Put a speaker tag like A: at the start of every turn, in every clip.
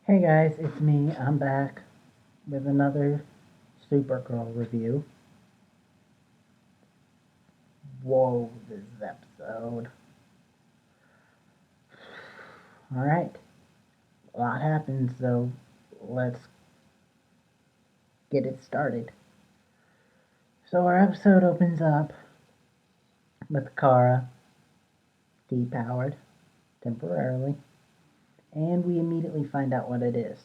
A: Hey guys, it's me. I'm back with another Supergirl review. Whoa, this episode. Alright, a lot happens, so let's get it started. So, our episode opens up with Kara depowered temporarily, and we immediately find out what it is.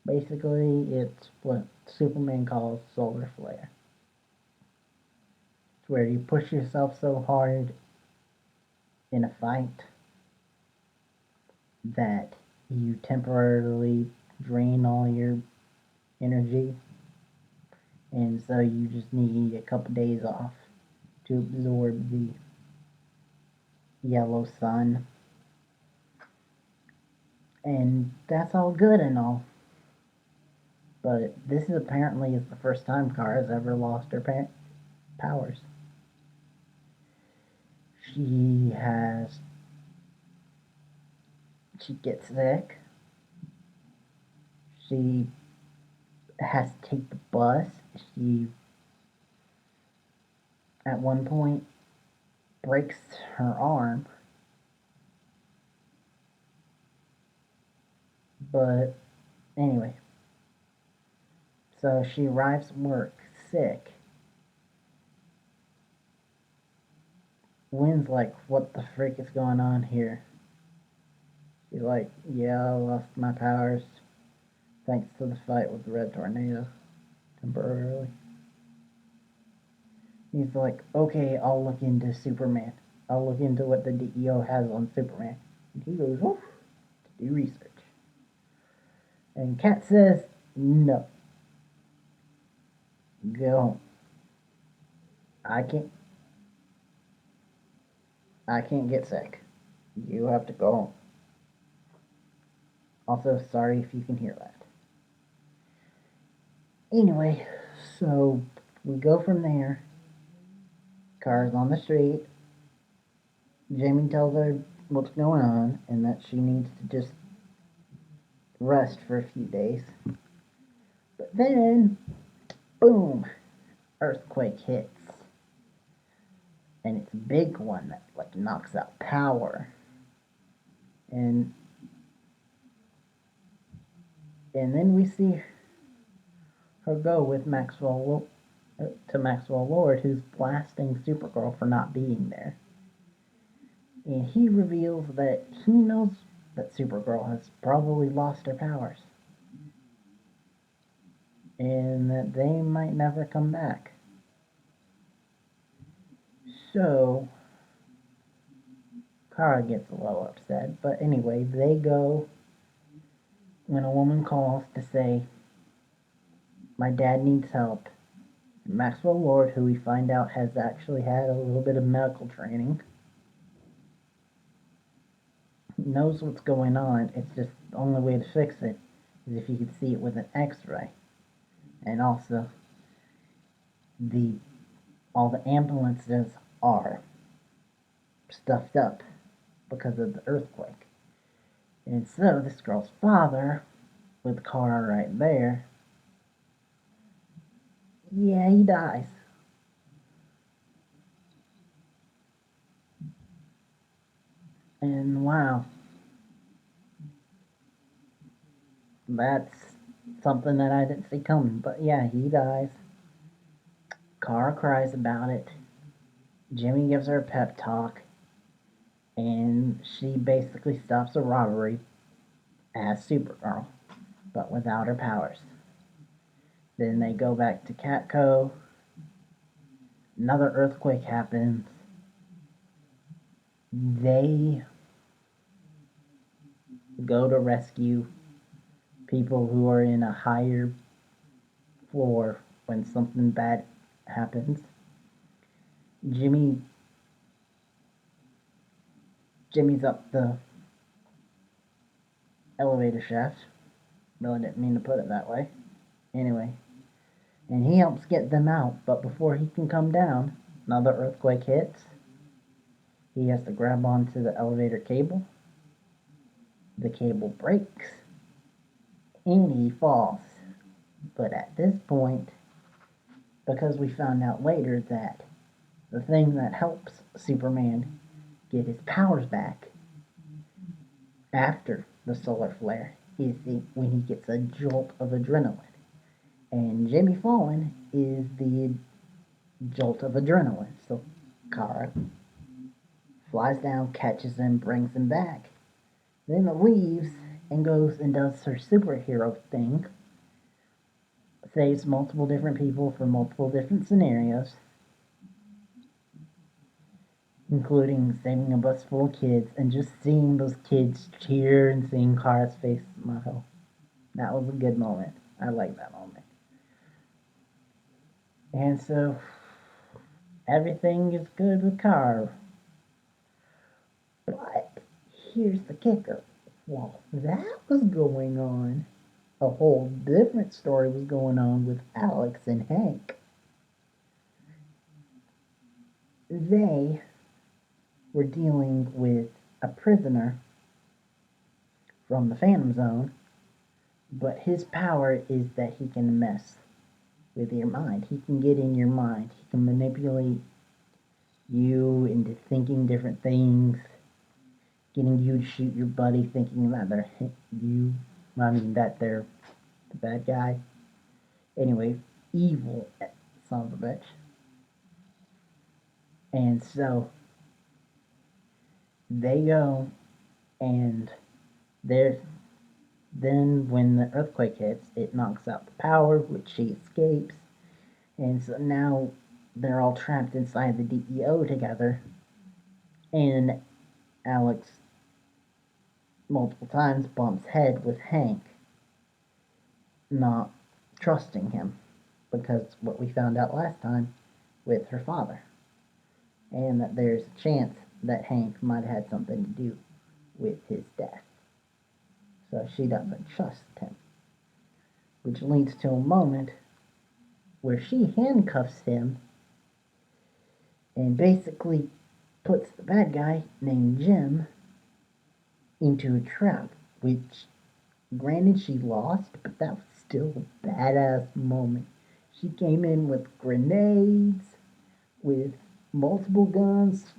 A: Basically, it's what Superman calls solar flare. It's where you push yourself so hard in a fight that you temporarily drain all your energy, and so you just need a couple days off to absorb the yellow sun. And that's all good and all, but this is apparently the first time Kara's ever lost her powers. She has she gets sick. She has to take the bus. She at one point breaks her arm. But anyway, so she arrives at work sick. Lynn's like, what the frick is going on here? She's like, yeah, I lost my powers thanks to the fight with the Red Tornado temporarily. He's like, okay, I'll look into Superman. I'll look into what the DEO has on Superman. And he goes, oof, to do research. And Kat says, no, go home. I can't, I can't get sick. You have to go home. Also, sorry if you can hear that. Anyway, so we go from there. Cars on the street. Jamie tells her what's going on and that she needs to just rest for a few days. But then, boom, earthquake hits. And it's a big one that like knocks out power. And then we see her go with Maxwell to Maxwell Lord, who's blasting Supergirl for not being there. And he reveals that he knows that Supergirl has probably lost her powers. And that they might never come back. So, Kara gets a little upset, but anyway, they go when a woman calls to say, my dad needs help. Maxwell Lord, who we find out has actually had a little bit of medical training, knows what's going on. It's just the only way to fix it is if you could see it with an x-ray. And also, all the ambulances are stuffed up because of the earthquake. And so this girl's father, with Kara right there, yeah, he dies. And wow, that's something that I didn't see coming. But yeah, he dies. Kara cries about it. Jimmy gives her a pep talk, and she basically stops a robbery as Supergirl, but without her powers. Then they go back to Catco. Another earthquake happens. They go to rescue people who are in a higher floor when something bad happens. Jimmy's up the elevator shaft. Really didn't mean to put it that way. Anyway, and he helps get them out, but before he can come down, another earthquake hits. He has to grab onto the elevator cable. The cable breaks, and he falls. But at this point, because we found out later that the thing that helps Superman get his powers back after the solar flare is when he gets a jolt of adrenaline. And Jimmy Fallon is the jolt of adrenaline. So Kara flies down, catches him, brings him back, then leaves and goes and does her superhero thing, saves multiple different people from multiple different scenarios, including saving a bus full of kids and just seeing those kids cheer and seeing Kara's face smile. That was a good moment. I like that moment. And so everything is good with Kara. But here's the kicker. While that was going on, a whole different story was going on with Alex and Hank. They were dealing with a prisoner from the Phantom Zone, but his power is that he can mess with your mind. He can get in your mind. He can manipulate you into thinking different things, getting you to shoot your buddy thinking that they're the bad guy. Anyway, evil son of a bitch. And so they go and there's then when the earthquake hits, it knocks out the power, which she escapes. And so now they're all trapped inside the DEO together. And Alex multiple times bumps head with Hank, not trusting him because what we found out last time with her father. And that there's a chance that Hank might have had something to do with his death. So she doesn't trust him. Which leads to a moment where she handcuffs him and basically puts the bad guy named Jim into a trap, which granted she lost, but that was still a badass moment. She came in with grenades, with multiple guns,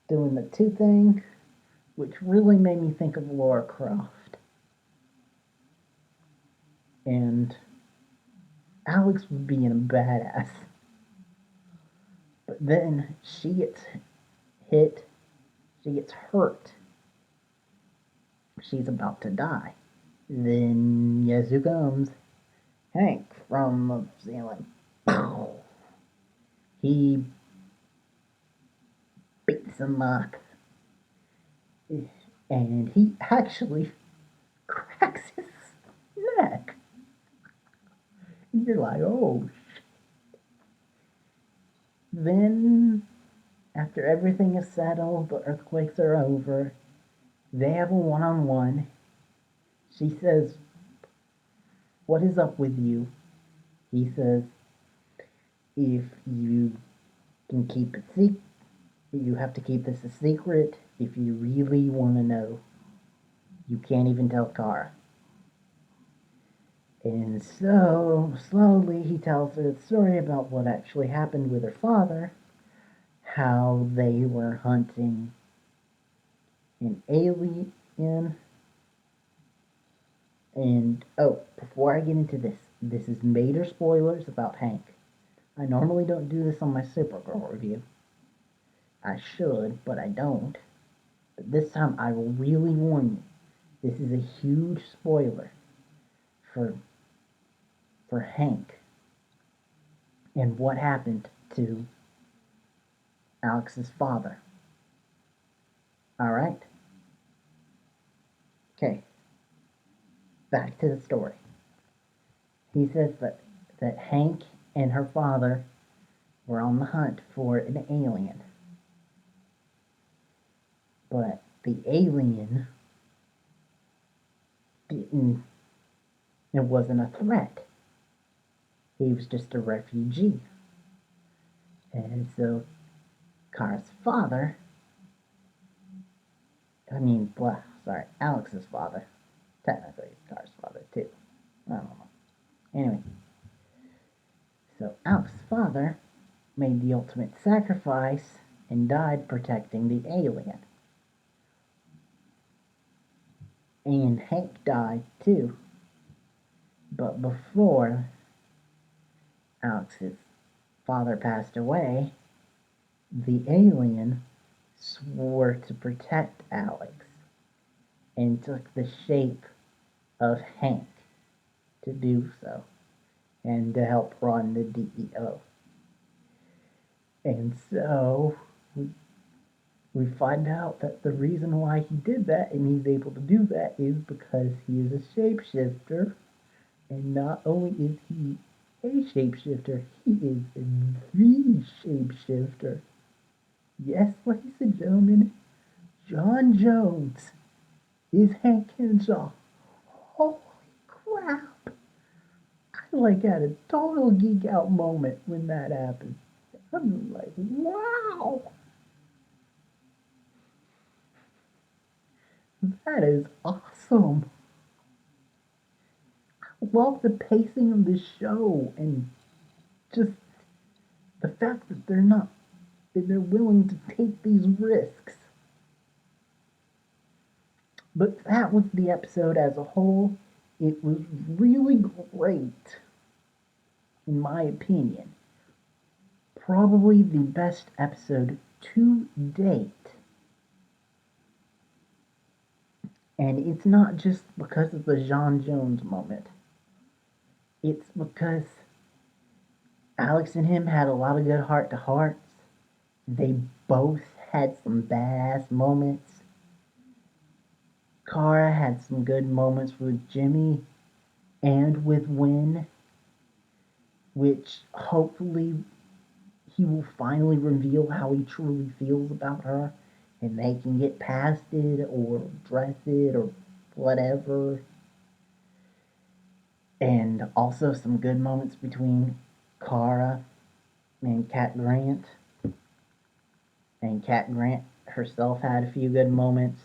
A: doing the two thing, which really made me think of Laura Croft. And Alex was being a badass. But then she gets hit, she gets hurt. She's about to die. Then, yes, who comes? Hank from the ceiling. He beats him up. And he actually cracks his neck. And you're like, oh. Then, after everything is settled, the earthquakes are over, they have a one-on-one. She says, what is up with you? He says, if you can keep it secret, you have to keep this a secret. If you really want to know, you can't even tell Kara. And so, slowly, he tells her the story about what actually happened with her father, how they were hunting an alien. And, oh, before I get into this, this is major spoilers about Hank. I normally don't do this on my Supergirl review. I should, but I don't. But this time I will really warn you. This is a huge spoiler for Hank and what happened to Alex's father. Alright? Okay. Back to the story. He says that Hank and her father were on the hunt for an alien. But the alien didn't, it wasn't a threat. He was just a refugee. And so Kara's father, Alex's father, ultimate sacrifice and died protecting the alien. And Hank died too. But before Alex's father passed away, the alien swore to protect Alex and took the shape of Hank to do so and to help run the DEO. And so we find out that the reason why he did that and he's able to do that is because he is a shapeshifter. And not only is he a shapeshifter, he is the shapeshifter. Yes, ladies and gentlemen, John Jones is Hank Henshaw. Holy crap! I had a total geek out moment when that happened. I'm like, wow! That is awesome. I love the pacing of the show and just the fact that they're willing to take these risks. But that was the episode as a whole. It was really great, in my opinion. Probably the best episode to date. And it's not just because of the John Jones moment. It's because Alex and him had a lot of good heart to hearts. They both had some badass moments. Kara had some good moments with Jimmy and with Wynn, which hopefully he will finally reveal how he truly feels about her and they can get past it or address it or whatever. And also some good moments between Kara and Cat Grant. And Cat Grant herself had a few good moments.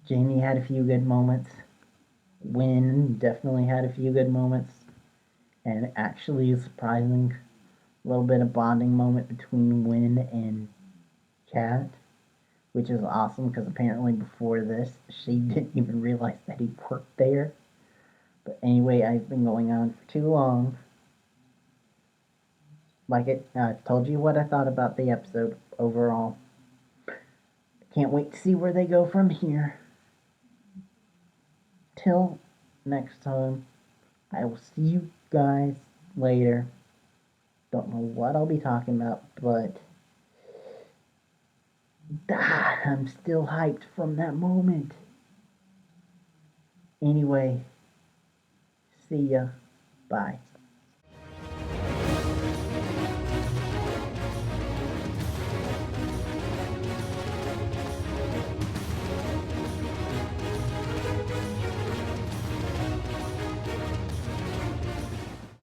A: Jamie had a few good moments. Wynn definitely had a few good moments. And actually a surprising little bit of bonding moment between Wynn and Cat, which is awesome because apparently before this she didn't even realize that he worked there. But anyway, I've been going on for too long. I told you what I thought about the episode overall. Can't wait to see where they go from here. Till next time, I will see you guys later. Don't know what I'll be talking about, but I'm still hyped from that moment. Anyway, see ya. Bye.